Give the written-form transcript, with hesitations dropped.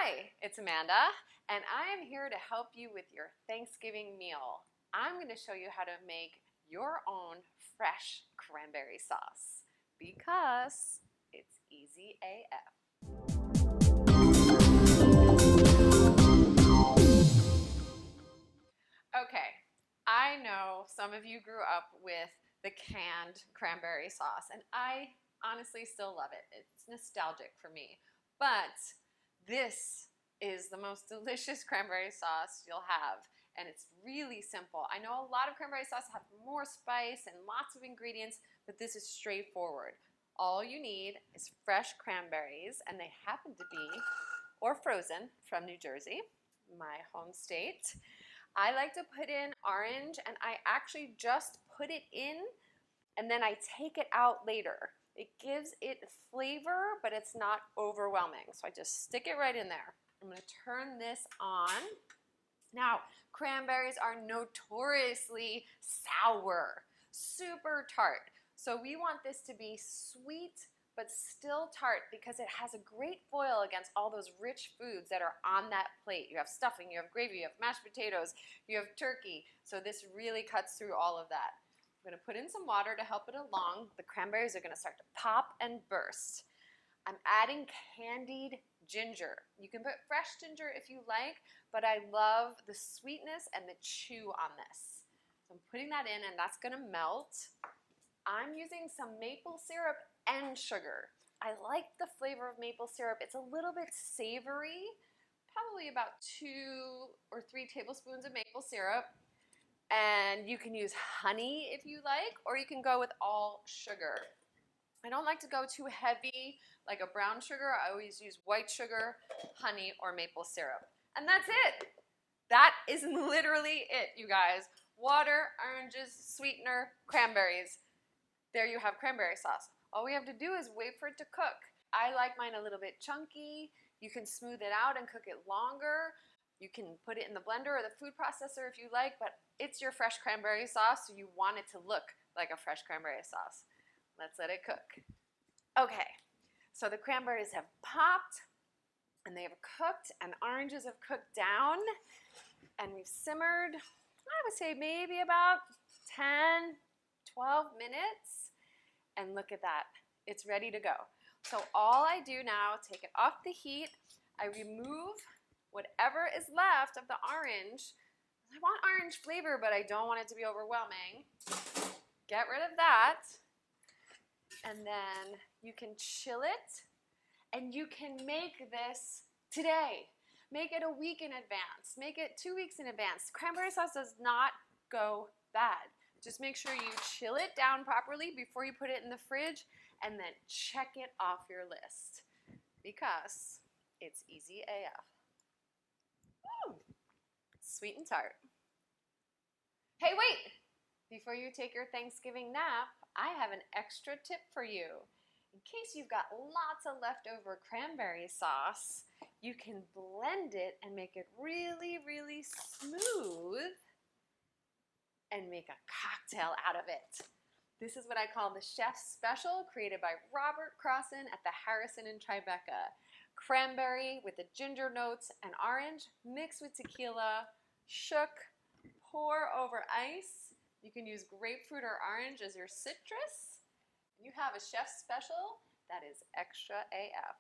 Hi, it's Amanda, and I am here to help you with your Thanksgiving meal. I'm going to show you how to make your own fresh cranberry sauce because it's easy AF. Okay, I know some of you grew up with the canned cranberry sauce, and I honestly still love it. It's nostalgic for me, but this is the most delicious cranberry sauce you'll have, and it's really simple. I know a lot of cranberry sauce have more spice and lots of ingredients, but this is straightforward. All you need is fresh cranberries, and they happen to be, or frozen, from New Jersey, my home state. I like to put in orange, and I actually just put it in and then I take it out later. It gives it flavor, but it's not overwhelming. So I just stick it right in there. I'm going to turn this on. Now, cranberries are notoriously sour, super tart. So we want this to be sweet but still tart because it has a great foil against all those rich foods that are on that plate. You have stuffing, you have gravy, you have mashed potatoes, you have turkey. So this really cuts through all of that. I'm going to put in some water to help it along. The cranberries are going to start to pop and burst. I'm adding candied ginger. You can put fresh ginger if you like, but I love the sweetness and the chew on this. So I'm putting that in, and that's going to melt. I'm using some maple syrup and sugar. I like the flavor of maple syrup. It's a little bit savory, probably about 2 or 3 tablespoons of maple syrup. And you can use honey if you like, or you can go with all sugar. I don't like to go too heavy, like a brown sugar. I always use white sugar, honey, or maple syrup. And that's it. That is literally it, you guys. Water, oranges, sweetener, cranberries. There you have cranberry sauce. All we have to do is wait for it to cook. I like mine a little bit chunky. You can smooth it out and cook it longer. You can put it in the blender or the food processor if you like, but it's your fresh cranberry sauce, so you want it to look like a fresh cranberry sauce. Let's let it cook. Okay, so the cranberries have popped, and they have cooked, and oranges have cooked down, and we've simmered, I would say maybe about 10, 12 minutes, and look at that. It's ready to go. So all I do now, take it off the heat, I remove whatever is left of the orange. I want orange flavor, but I don't want it to be overwhelming. Get rid of that. And then you can chill it, and you can make this today. Make it a week in advance. Make it 2 weeks in advance. Cranberry sauce does not go bad. Just make sure you chill it down properly before you put it in the fridge, and then check it off your list because it's easy AF. Woo. Sweet and tart. Hey, wait! Before you take your Thanksgiving nap, I have an extra tip for you. In case you've got lots of leftover cranberry sauce, you can blend it and make it really, really smooth and make a cocktail out of it. This is what I call the Chef's Special, created by Robert Crossan at the Harrison in Tribeca. Cranberry with the ginger notes and orange, mixed with tequila, shook, pour over ice. You can use grapefruit or orange as your citrus. You have a Chef's Special that is extra AF.